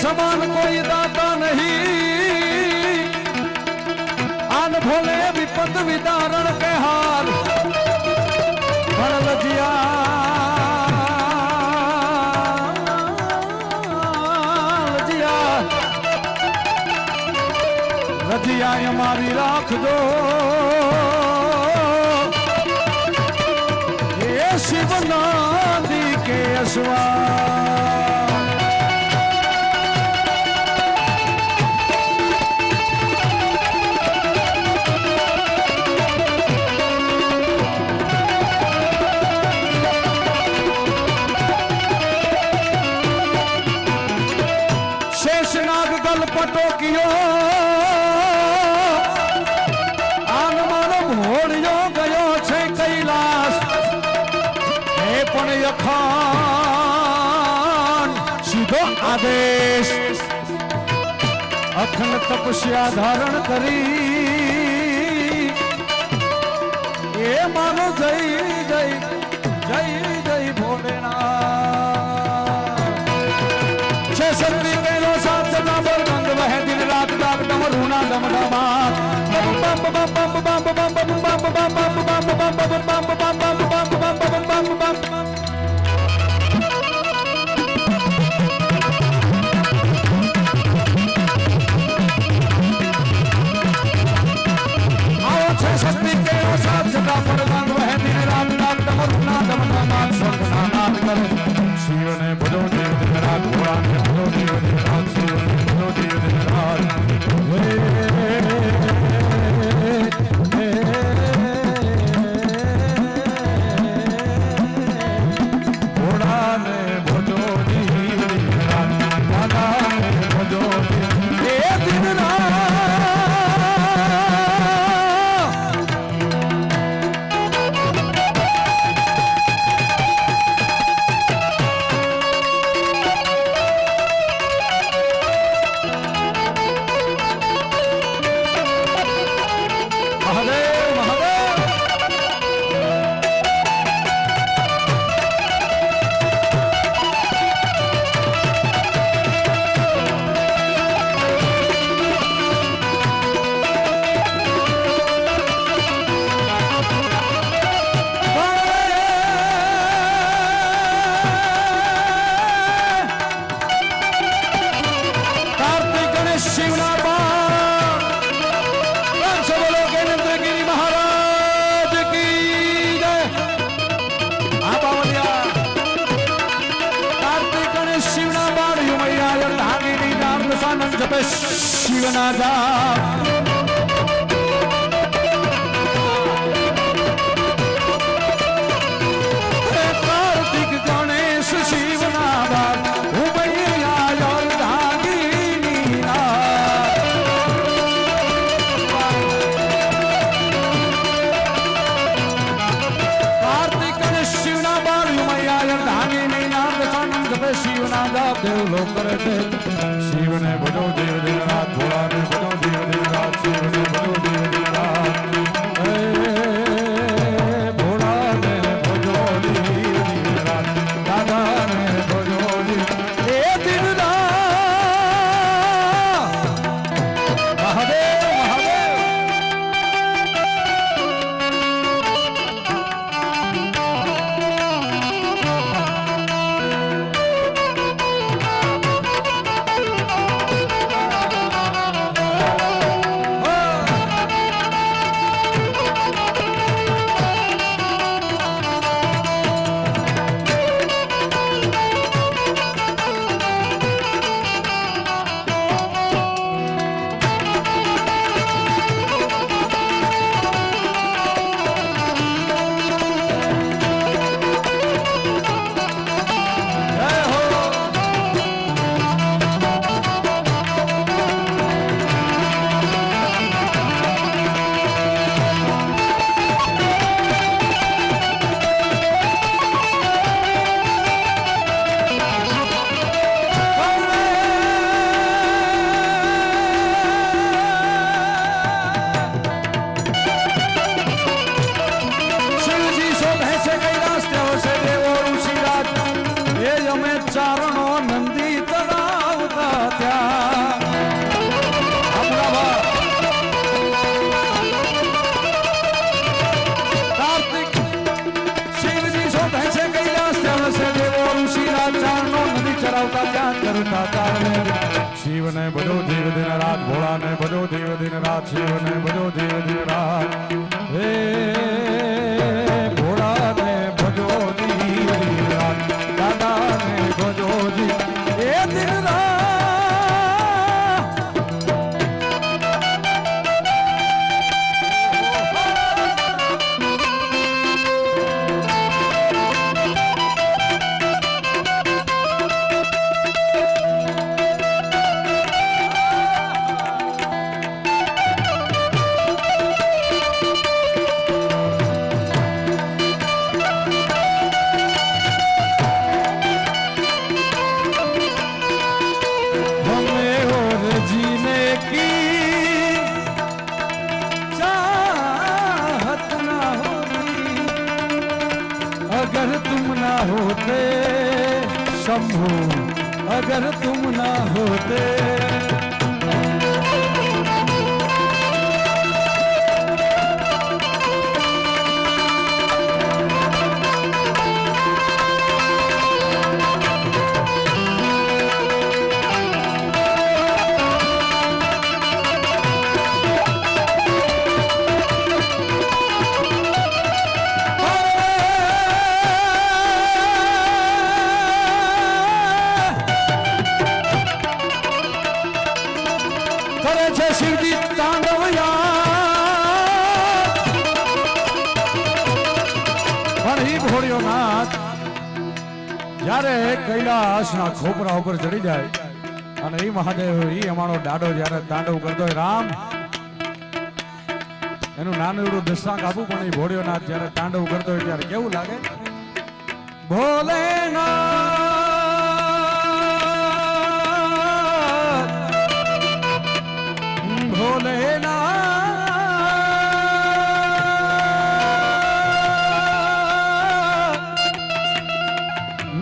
समान कोई दाता नहीं, आन भोले विपद विदारण के हार भरलजिया रजिया हमारी राख दो ये शिव नादी के असवा शेषनाग गल पटो कियो अखान सीधो आदेश अखंड तपस्या धारण करी ये मानो जय जय जय जय भोलेनाथ छे शक्ति केलो सात सदा बर गंग वह दिन रात डाक डमरूना डम डमा बम बम बम बम बम बम बम बम बम बम बम बम बम बम शक्ति के साथ सदा पर गंग वह दिन रात डाक डमरूना डम डमा स्वर्गना नाद कर शिव ने भजो देव दिन रात भोला ने भजो देव दिन रात शिव ने भजो देव दिन रात भोला ने भजो देव दिन रात दादा ने भजो देव दिन रात शिवनादा कार्तिक गणेश शिवनादा उमैया धागिनी कार्तिक गणेश शिवनादा उमैया धागिनी नाद सानंद शिवनादा देव लोक करे शिव ने भजो देव दिन रात भोला ने भजो देव दिन रात शिव ने भजो देव दिन रात भोला ने भजो देव दिन रात दादा ने भजो देव दिन रात महादेव महादेव નાનો નદી ચરાવતા ત્યાં કરતા તારને શિવને બધો દેવ દિન રાત ભોળાને બધો દેવ દિન રાત શિવને બધો દેવ દિન રાત હે ભોળાને ભજો દિન રાત દાદાને ભજો દી એ દિન રાત अगर तुम ना होते शंभू अगर तुम ना होते શિવજી તાંડવ પણ ઈ ભોળિયો નાથ જ્યારે કૈલાસના ખોપરા ઉપર ચડી જાય અને ઈ મહાદેવ ઈ અમારો દાડો જ્યારે તાંડવ કરતો હોય રામ એનું નાનું એવડું દશાંક આપું પણ ઈ ભોળિયો નાથ જ્યારે તાંડવ કરતો હોય ત્યારે કેવું લાગે ભોલેનાથ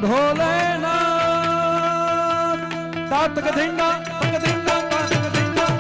ભોલેનાથ તાતક ધીંડા તક ધીંડા તાતક ધીંડા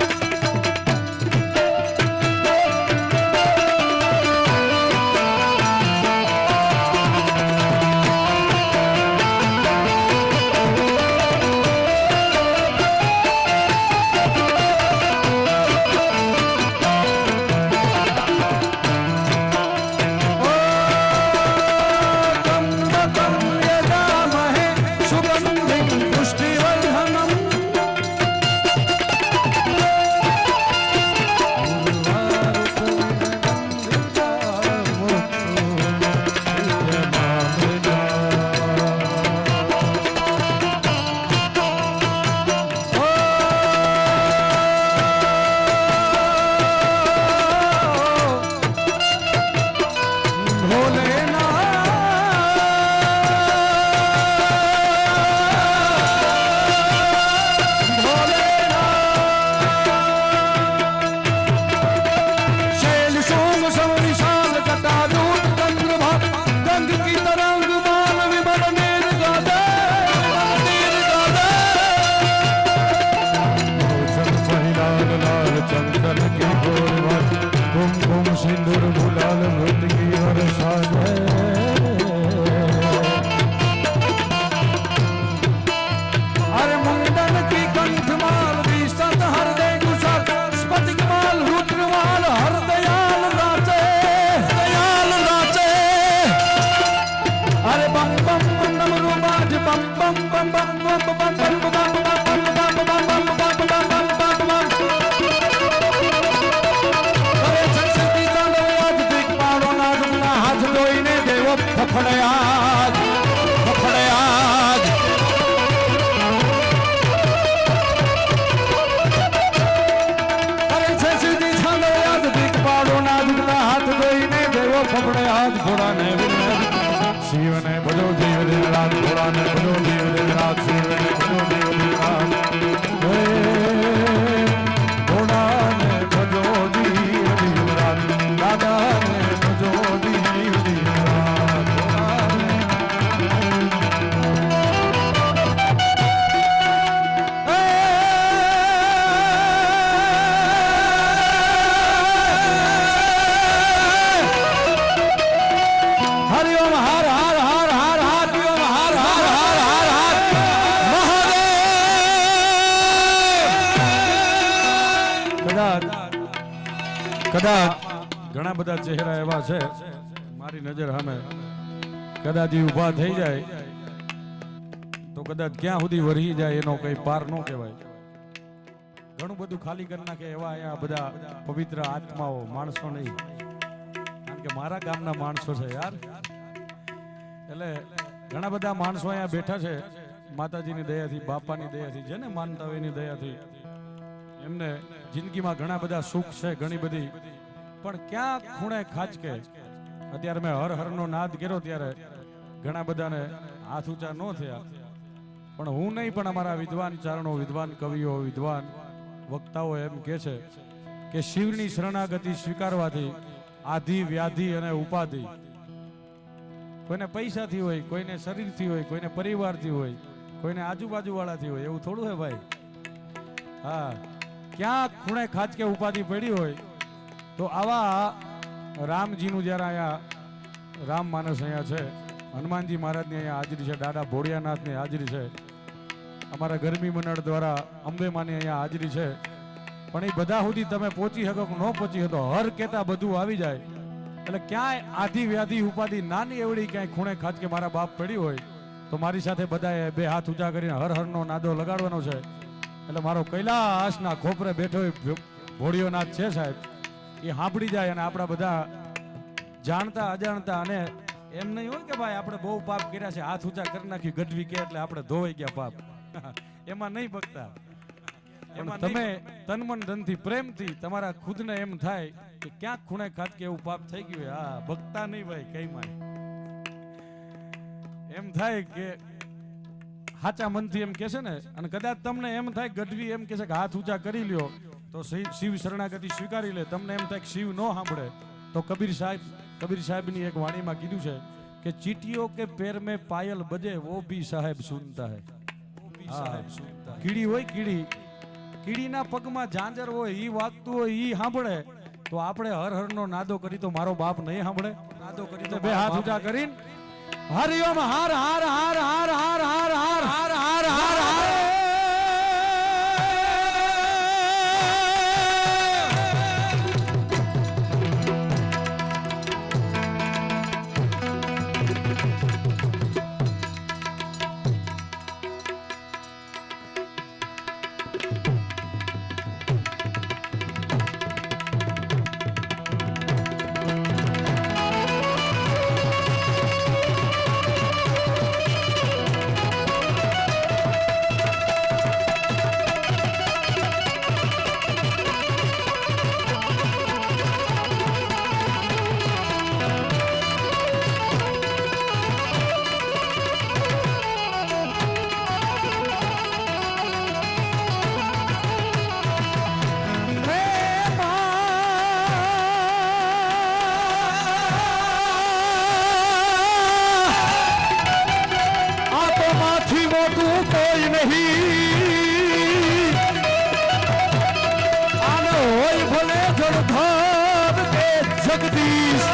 કદાચ ઘણા બધા ચહેરા એવા છે મારી નજર સામે, કદાચ એ ઊભા થઈ જાય તો કદાચ ક્યાં સુધી વરી જાય એનો કઈ પાર ન કહેવાય. ઘણું બધું ખાલી કરી નાખે એવા અહીંયા બધા પવિત્ર આત્માઓ, માણસો નહીં, કારણ કે મારા ગામના માણસો છે યાર. એટલે ઘણા બધા માણસો અહીંયા બેઠા છે માતાજીની દયાથી, બાપાની દયાથી, જેને માનતા હોય એની દયાથી એમને જિંદગીમાં ઘણા બધા સુખ છે, ઘણી બધી, પણ ક્યાં ખૂણે ખાંચકે અત્યારે મેં હર હરનો નાદ કર્યો ત્યારે ઘણા બધાને હાથ ઊંચા ન થયા, પણ હું નહીં પણ અમારા વિદ્વાન ચારણો, વિદ્વાન કવિઓ, વિદ્વાન વક્તાઓ એમ કહે છે કે શિવની શરણાગતિ સ્વીકારવાથી આધિ, વ્યાધિ અને ઉપાધિ, કોઈને પૈસાથી હોય, કોઈને શરીરથી હોય, કોઈને પરિવારથી હોય, કોઈને આજુબાજુ વાળાથી હોય, એવું થોડું હે ભાઈ. હા, ક્યાં ખૂણે ખાંચકે ઉપાધિ પડી હોય તો આવા રામજીનું જ્યારે અહીંયા રામ માનસ અહીંયા છે, હનુમાનજી મહારાજની અહીંયા હાજરી છે, દાદા ભોળિયાનાથની હાજરી છે, અમારા ગરમી મંડળ દ્વારા અંબે માની અહીંયા હાજરી છે, પણ એ બધા સુધી તમે પહોંચી શકો કે ન પહોંચી શકો, હર કેતા બધું આવી જાય. એટલે ક્યાંય આધિ, વ્યાધિ, ઉપાધિ નાની એવડી ક્યાંય ખૂણે ખાંચકે મારા બાપ પડી હોય તો મારી સાથે બધાએ બે હાથ ઊંચા કરીને હર હરનો નાદો લગાડવાનો છે. એટલે મારો કૈલાસના ખોપરે બેઠો ભોળિયોનાથ છે સાહેબ, એ સાંભળી જાય અને આપણા બધા જાણતા અજાણતા, અને એમ નહીં હોય કે ભાઈ આપણે બહુ પાપ કર્યા છે, હાથ ઊંચા કરી નાખી ગઢવી કે એટલે આપણે ધોવાઈ ગયા પાપ, એમાં નહીં બગતા. એમાં તમે તન મન ધનથી, પ્રેમથી તમારા ખુદને એમ થાય કે ક્યાંક ખૂણે ખાંચકે એવું પાપ થઈ ગયું, હા બગતા નહીં ભાઈ કઈ માં, એમ થાય કે સાચા મનથી એમ કહેશે ને. અને કદાચ તમને એમ થાય ગઢવી એમ કહેશે કે હાથ ઊંચા કરી લ્યો તો શિવ શરણાગતિ સ્વીકારી લે, તમને એમ થાય કે શિવ ન સાંભળે તો કબીર સાહેબની એક વાણીમાં કીધું છે કે ચીટીઓ કે પેર में पायल बजे वो भी साहेब सुनता है. કીડી હોય, કીડીના પગમાં ઝાંઝર હોય, ઈ વાગતું હોય, ઈ સાંભળે તો આપણે હર હરનો નાદો કરી તો મારો બાપ નહીં સાંભળે? નાદો કરી તો બે હાથ ઊંચા કરીને હરિઓમ હાર હાર હાર હાર હાર હાર હાર હાર હાર હાર હાર. જગદીશ